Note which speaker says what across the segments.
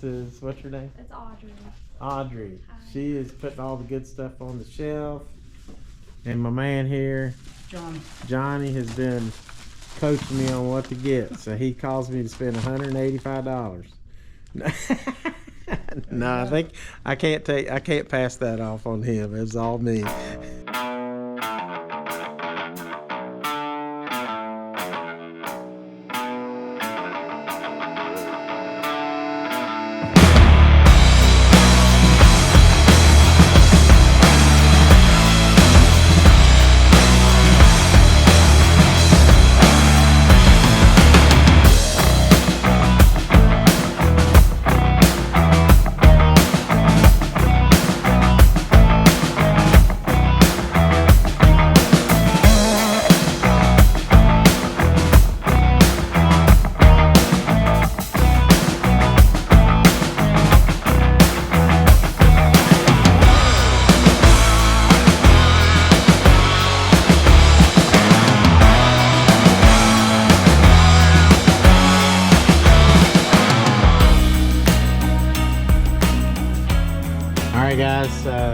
Speaker 1: this is, what's your name?
Speaker 2: It's Audrey.
Speaker 1: Audrey.
Speaker 2: Hi.
Speaker 1: She is putting all the good stuff on the shelf. And my man here, Johnny, has been coaching me on what to get. So he calls me to spend $185. No, I think I can't pass that off on him. It's all me.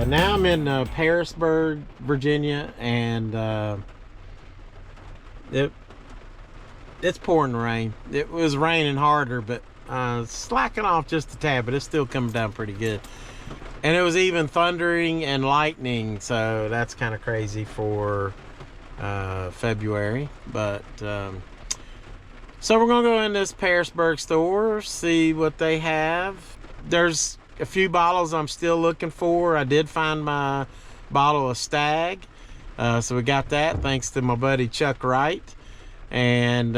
Speaker 1: Now I'm in Pearishburg, Virginia, and it's pouring rain. It was raining harder, but slacking off just a tad, but it's still coming down pretty good. And it was even thundering and lightning, so that's kind of crazy for February. But so we're gonna go in this Pearishburg store, see what they have. There's a few bottles I'm still looking for. I did find my bottle of Stag, so we got that thanks to my buddy Chuck Wright. And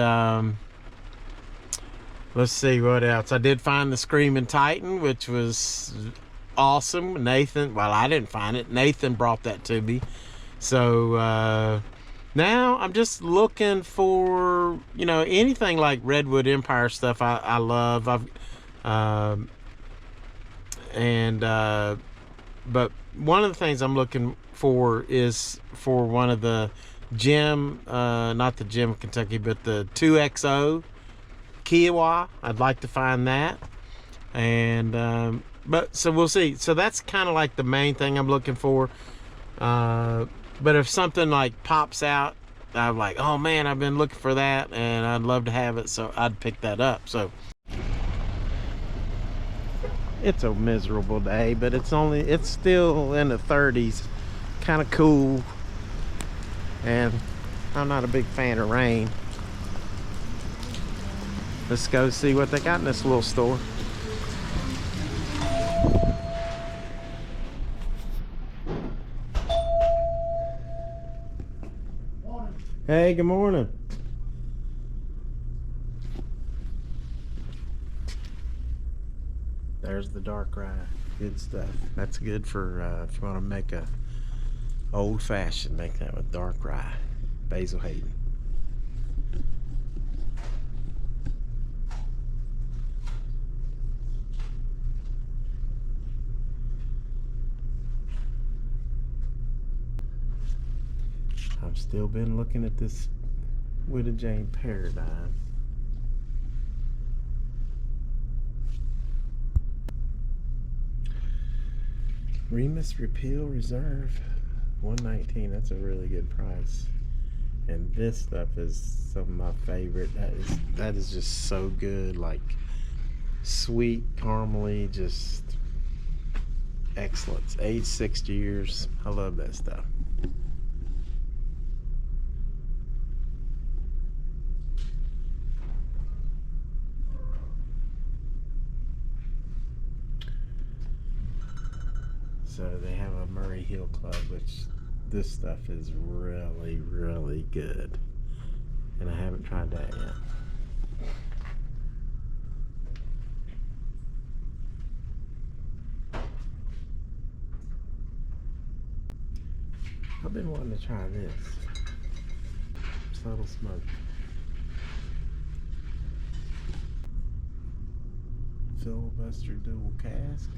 Speaker 1: let's see what else. I did find the Screaming Titan, which was awesome. Nathan, well, I didn't find it. Nathan brought that to me. So now I'm just looking for, you know, anything like Redwood Empire stuff. I love. But one of the things I'm looking for is for one of the Gem, not the Gem Kentucky, but the 2XO Kiowa. I'd like to find that. And but so we'll see. So that's kind of like the main thing I'm looking for. But if something like pops out, I'm like, oh man, I've been looking for that and I'd love to have it, so I'd pick that up. So it's a miserable day, but it's still in the 30s, kind of cool, and I'm not a big fan of rain. Let's go see what they got in this little store. Hey, good morning. There's the dark rye. Good stuff. That's good for if you want to make a old fashioned. Make that with dark rye. Basil Hayden. I've still been looking at this Widow Jane Paradigm. Remus Repeal Reserve, $119. That's a really good price. And this stuff is some of my favorite. That is just so good, like sweet, caramely, just excellent. It's aged 6 years. I love that stuff. So they have a Murray Hill Club, which this stuff is really, really good. And I haven't tried that yet. I've been wanting to try this. Subtle Smoke. Filibuster Dual Cask.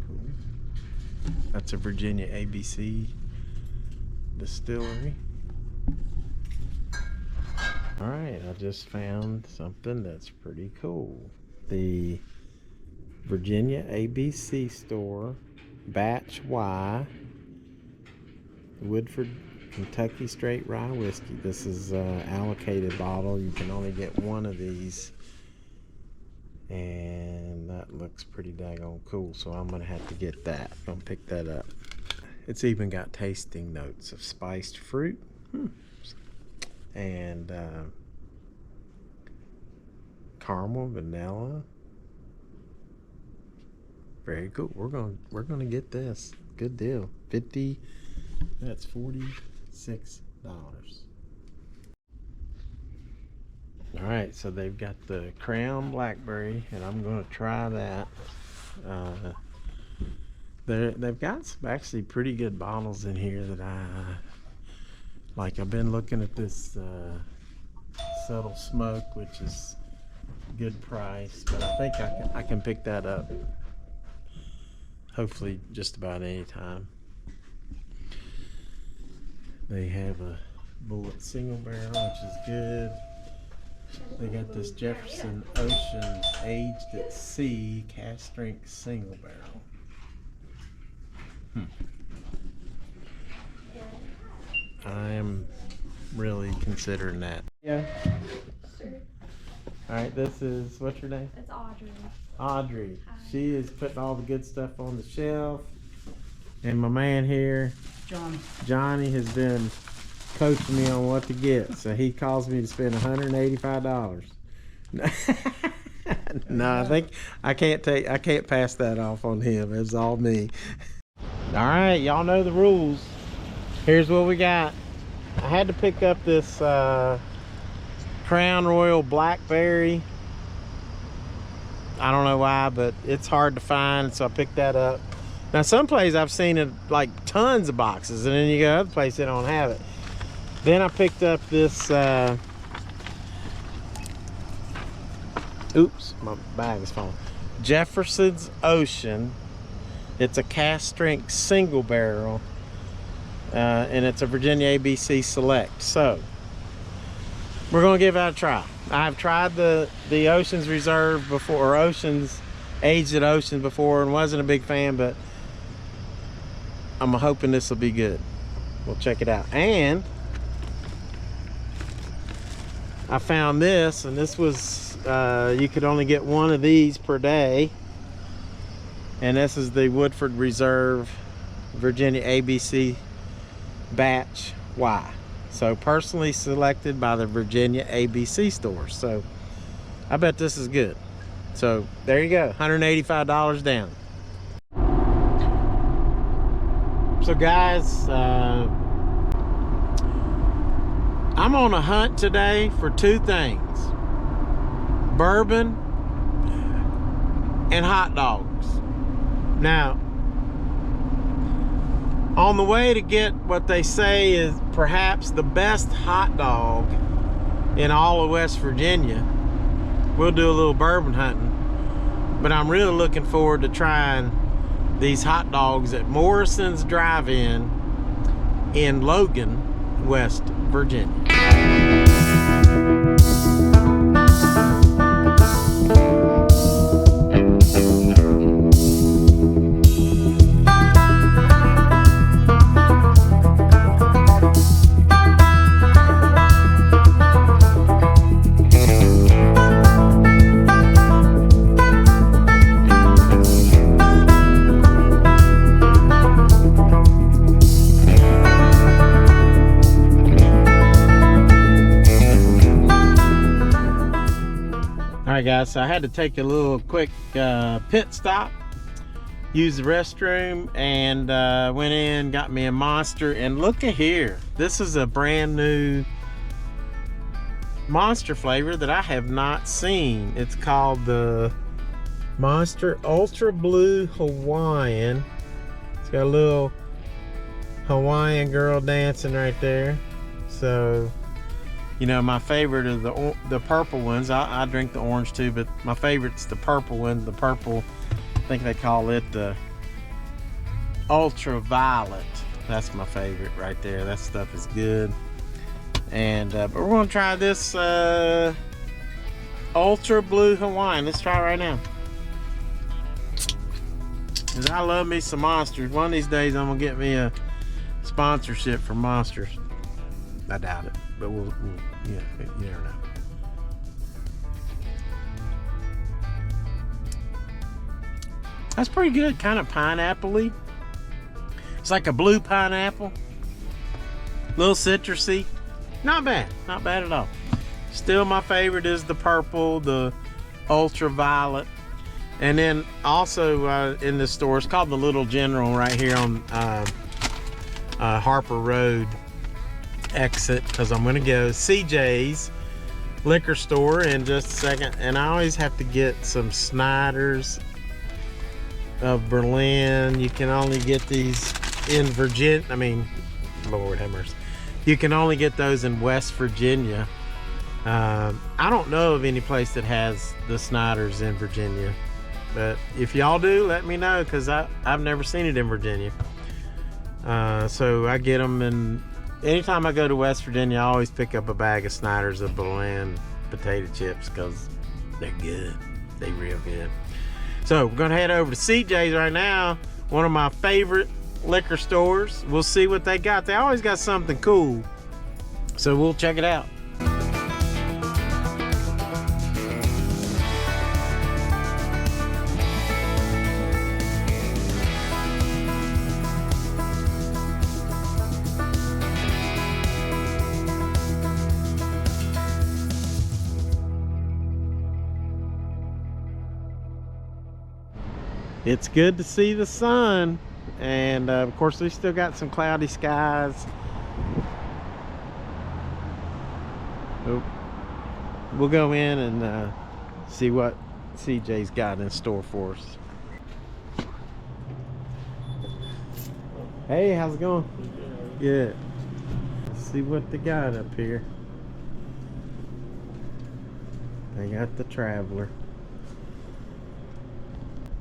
Speaker 1: Cool. That's a Virginia ABC distillery. Alright, I just found something that's pretty cool. The Virginia ABC store, batch Y, Woodford Kentucky Straight Rye Whiskey. This is allocated bottle. You can only get one of these. And that looks pretty daggone cool, so I'm gonna have to get that. I'm gonna pick that up. It's even got tasting notes of spiced fruit and caramel, vanilla. Very cool. We're gonna get this. Good deal. That's $46. All right, so they've got the Crown Blackberry, and I'm going to try that. They've got some actually pretty good bottles in here that I like. I've been looking at this Subtle Smoke, which is good price, but I think I can pick that up. Hopefully, just about any time. They have a Bullet Single Barrel, which is good. They got this Jefferson Ocean Aged at Sea Cast Strength Single Barrel. I am really considering that. Yeah. All right, this is, what's your name?
Speaker 2: It's Audrey.
Speaker 1: Audrey.
Speaker 2: Hi.
Speaker 1: She is putting all the good stuff on the shelf. And my man here, Johnny, has been coaching me on what to get. So he calls me to spend $185. No, I think I can't pass that off on him. It's all me. All right, y'all know the rules. Here's what we got. I had to pick up this Crown Royal Blackberry. I don't know why, but it's hard to find, so I picked that up. Now, some places I've seen it like tons of boxes, and then you go to other places they don't have it. Then I picked up this, oops, my bag is falling. Jefferson's Ocean. It's a cast strength single barrel, and it's a Virginia ABC Select. So, we're gonna give that a try. I've tried the Ocean's Reserve before, or Ocean's Aged at Ocean before, and wasn't a big fan, but I'm hoping this will be good. We'll check it out. And I found this, and this was, you could only get one of these per day. And this is the Woodford Reserve Virginia ABC Batch Y. So personally selected by the Virginia ABC store. So I bet this is good. So there you go, $185 down. So guys, I'm on a hunt today for two things: bourbon and hot dogs. Now, on the way to get what they say is perhaps the best hot dog in all of West Virginia, we'll do a little bourbon hunting. But I'm really looking forward to trying these hot dogs at Morrison's Drive-In in Logan, West Virginia. Alright guys, so I had to take a little quick pit stop, use the restroom, and went in, got me a Monster, and look at here. This is a brand new Monster flavor that I have not seen. It's called the Monster Ultra Blue Hawaiian. It's got a little Hawaiian girl dancing right there. So, you know, my favorite are the purple ones. I drink the orange too, but my favorite's the purple one. The purple, I think they call it the ultraviolet. That's my favorite right there. That stuff is good. And but we're gonna try this Ultra Blue Hawaiian. Let's try it right now. Because I love me some Monsters. One of these days I'm gonna get me a sponsorship from Monsters. I doubt it, but we'll yeah, you never know. That's pretty good, kind of pineapple-y. It's like a blue pineapple. Little citrusy. Not bad, not bad at all. Still my favorite is the purple, the ultraviolet. And then also in the store, it's called the Little General right here on Harper Road exit, because I'm gonna go CJ's liquor store in just a second. And I always have to get some Snyder's of Berlin. You can only get these in Virginia. I mean, Lord have mercy. You can only get those in West Virginia. I don't know of any place that has the Snyder's in Virginia, but if y'all do, let me know, because I've never seen it in Virginia. So I get them, and anytime I go to West Virginia, I always pick up a bag of Snyder's of Berlin potato chips, because they're good. They're real good. So we're gonna head over to CJ's right now, one of my favorite liquor stores. We'll see what they got. They always got something cool, so we'll check it out. It's good to see the sun, and of course we still got some cloudy skies. Oh, we'll go in and see what CJ's got in store for us. Hey, how's it going? Good. Let's see what they got up here. They got the Traveler.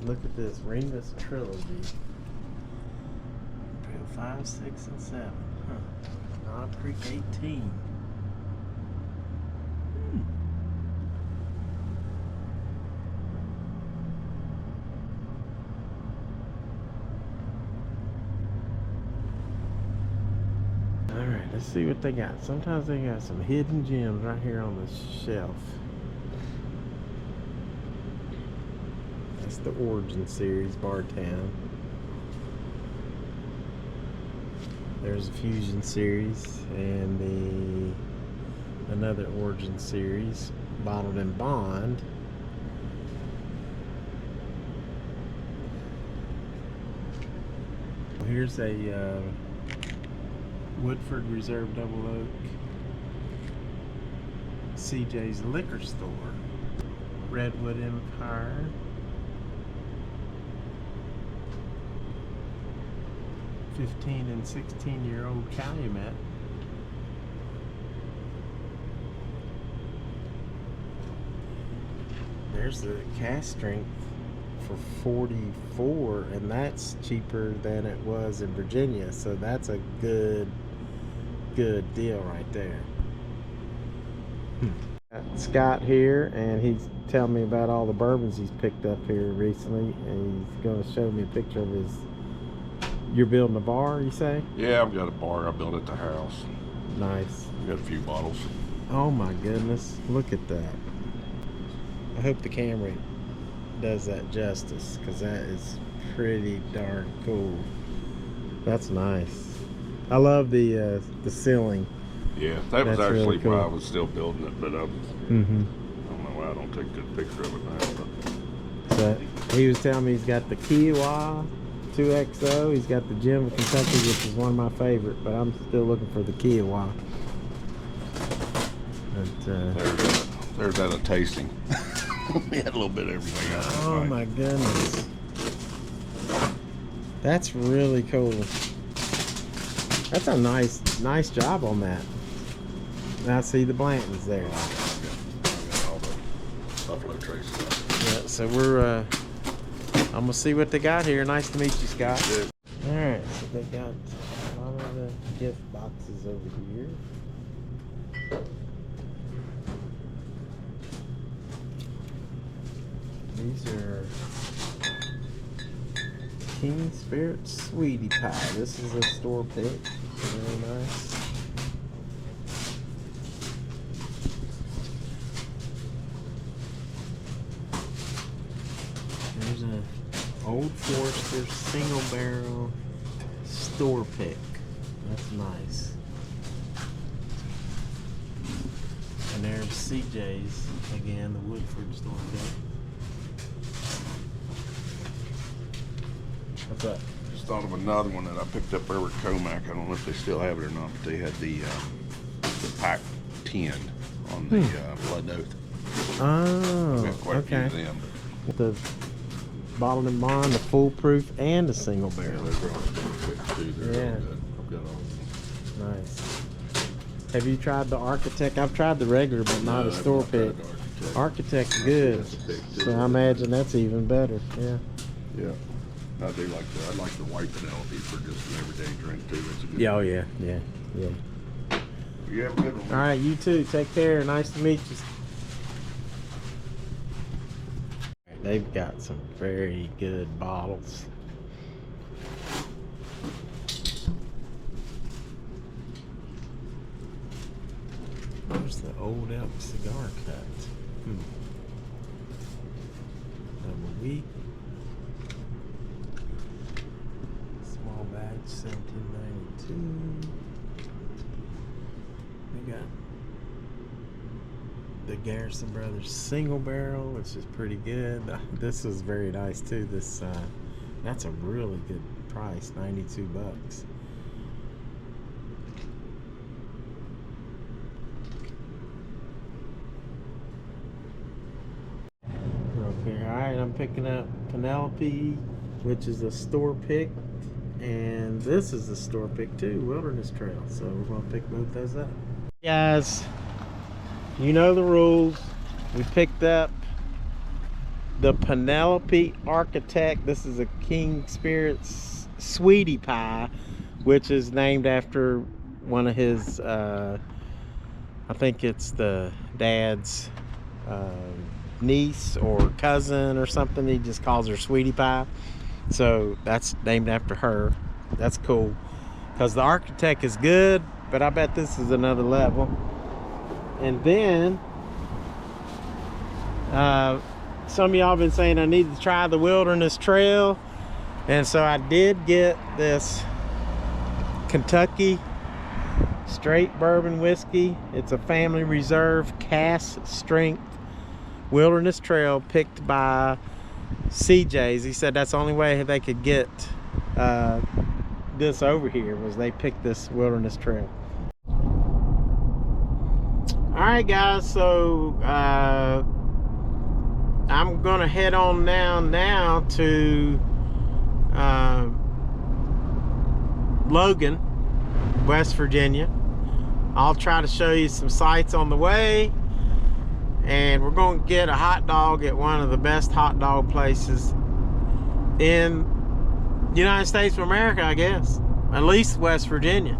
Speaker 1: Look at this Remus Trilogy. 5, 6, and 7. Huh. Knob Creek 18. Alright, let's see what they got. Sometimes they got some hidden gems right here on the shelf. That's the Origin Series, Bartown. There's a Fusion Series and another Origin Series, Bottled in Bond. Here's a Woodford Reserve Double Oak, CJ's Liquor Store, Redwood Empire. 15 and 16-year-old Calumet. There's the cast strength for 44, and that's cheaper than it was in Virginia, so that's a good deal right there. Got Scott here, and he's telling me about all the bourbons he's picked up here recently, and he's going to show me a picture of his. You're building a bar, you say?
Speaker 2: Yeah, I've got a bar I built at the house.
Speaker 1: Nice.
Speaker 2: I've got a few bottles.
Speaker 1: Oh my goodness, look at that. I hope the camera does that justice, because that is pretty darn cool. That's nice. I love the ceiling.
Speaker 2: Yeah, that was actually
Speaker 1: really cool.
Speaker 2: why I was still building it, but I don't know why I don't take a good picture of it now. But.
Speaker 1: So he was telling me he's got the Kia-Belle 2XO. He's got the Gem of Kentucky, which is one of my favorite, but I'm still looking for the Kia-Belle. But
Speaker 2: there's that a tasting. We had a little bit of everything else.
Speaker 1: Oh right. My goodness. That's really cool. That's a nice job on that. Now see the Blantons there.
Speaker 2: I got all the Buffalo Trace.
Speaker 1: Yeah, so we're I'm gonna see what they got here. Nice to meet you, Scott.
Speaker 2: Yeah.
Speaker 1: Alright, so they got a lot of the gift boxes over here. These are King Spirit Sweetie Pie. This is a store pick. Very nice. There's an Old Forester single barrel store pick. That's nice. And there's CJ's again, the Woodford store pick. What's that?
Speaker 2: Just thought of another one that I picked up over at Comac. I don't know if they still have it or not, but they had the pack 10 on the Blood Oath.
Speaker 1: Oh,
Speaker 2: We have quite
Speaker 1: okay.
Speaker 2: a few of them.
Speaker 1: With the bottled and bond, the foolproof, and the single
Speaker 2: Yeah,
Speaker 1: barrel.
Speaker 2: they're really good too. They're
Speaker 1: Yeah.
Speaker 2: real good. I've got all of them.
Speaker 1: Nice. Have you tried the Architect? I've tried the regular, but not
Speaker 2: No,
Speaker 1: a
Speaker 2: I've
Speaker 1: store
Speaker 2: not tried
Speaker 1: pick.
Speaker 2: the Architect.
Speaker 1: Architect's good,
Speaker 2: That's a pick, too.
Speaker 1: so I imagine that's even better. Yeah.
Speaker 2: Yeah. I do like the, I like the white Penelope for just an everyday drink too. It's a good
Speaker 1: Yeah. Oh
Speaker 2: one.
Speaker 1: yeah. Yeah. Yeah.
Speaker 2: You have a good one.
Speaker 1: All right. You too. Take care. Nice to meet you. They've got some very good bottles. Where's the Old Elk cigar cut? Double wheat. Small batch, 1792. We got the Garrison Brothers single barrel, which is pretty good. This is very nice too. This that's a really good price, 92 bucks. Okay, all right, I'm picking up Penelope, which is a store pick, and this is a store pick too, Wilderness Trail. So we're gonna pick both those up. Guys, you know the rules. We picked up the Penelope Architect. This is a King Spirit's Sweetie Pie, which is named after one of his, I think it's the dad's niece or cousin or something. He just calls her Sweetie Pie. So that's named after her. That's cool. Because the Architect is good, but I bet this is another level. And then some of y'all have been saying I need to try the Wilderness Trail, and so I did get this Kentucky straight bourbon whiskey. It's a family reserve cask strength Wilderness Trail picked by CJ's. He said that's the only way they could get this over here, was they picked this Wilderness Trail. Alright guys, so I'm gonna head on now to Logan, West Virginia. I'll try to show you some sights on the way, and we're gonna get a hot dog at one of the best hot dog places in the United States of America, I guess, at least West Virginia.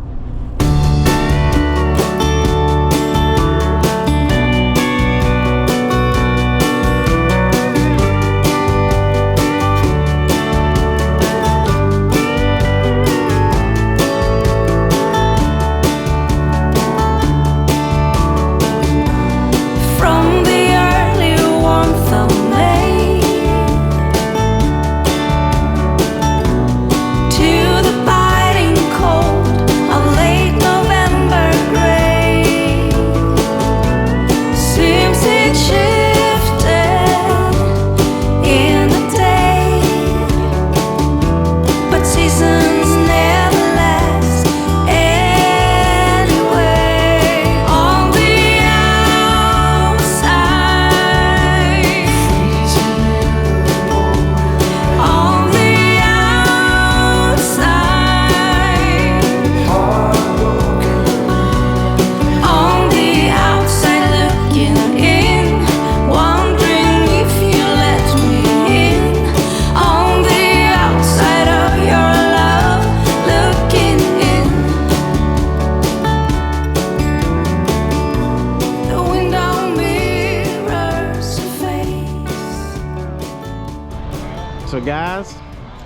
Speaker 3: To the biting cold of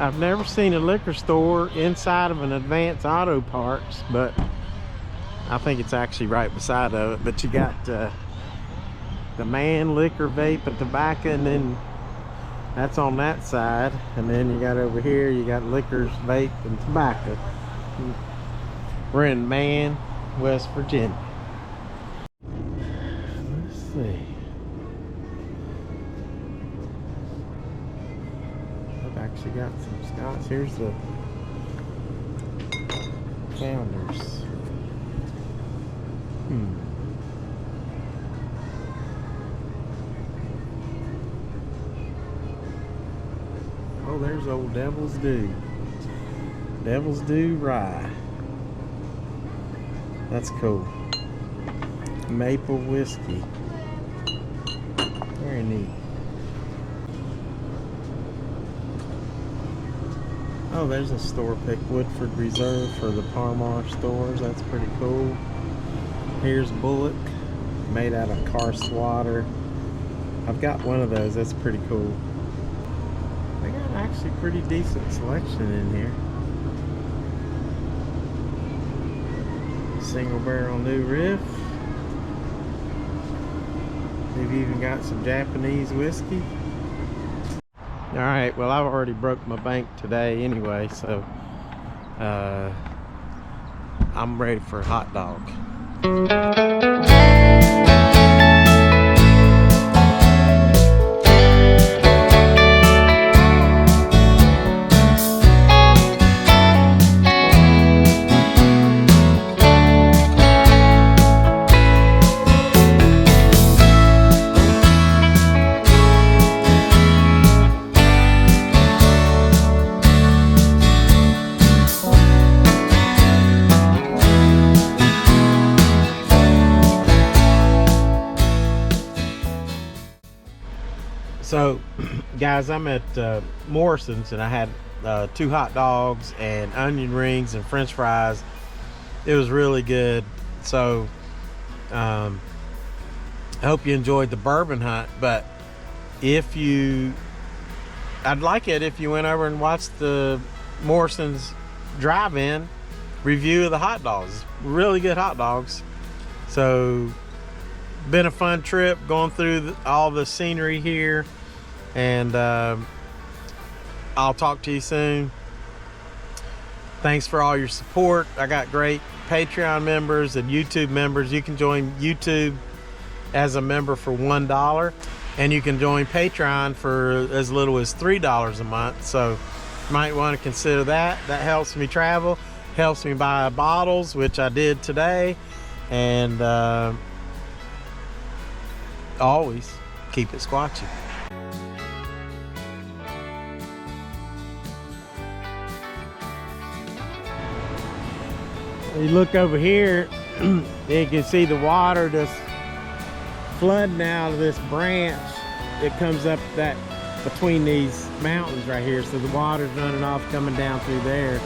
Speaker 1: I've never seen a liquor store inside of an Advanced Auto Parts, but I think it's actually right beside of it. But you got the man, liquor, vape, and tobacco, and then that's on that side. And then you got over here, you got liquors, vape, and tobacco. We're in Man, West Virginia. Let's see. I've actually got some scotch. Here's the Founders. Oh, there's old Devil's Due. Devil's Due Rye. That's cool. Maple whiskey. Very neat. Oh, there's a store pick. Woodford Reserve for the Parmar stores. That's pretty cool. Here's Bullock, made out of karst water. I've got one of those. That's pretty cool. They got actually pretty decent selection in here. Single barrel new riff. They've even got some Japanese whiskey. All right, well, I've already broke my bank today anyway, so I'm ready for a hot dog. So, guys, I'm at Morrison's, and I had 2 hot dogs and onion rings and french fries. It was really good. So, I hope you enjoyed the bourbon hunt. But I'd like it if you went over and watched the Morrison's drive-in review of the hot dogs. Really good hot dogs. So, been a fun trip going through all the scenery here. And I'll talk to you soon. Thanks for all your support. I got great Patreon members and YouTube members. You can join YouTube as a member for $1, and you can join Patreon for as little as $3 a month. So you might want to consider that. That helps me travel, helps me buy bottles, which I did today, and always keep it squatchy. You look over here, you can see the water just flooding out of this branch. It comes up that between these mountains right here, so the water's running off coming down through there.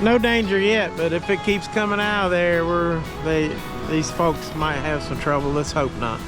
Speaker 1: No danger yet, but if it keeps coming out of there, these folks might have some trouble. Let's hope not.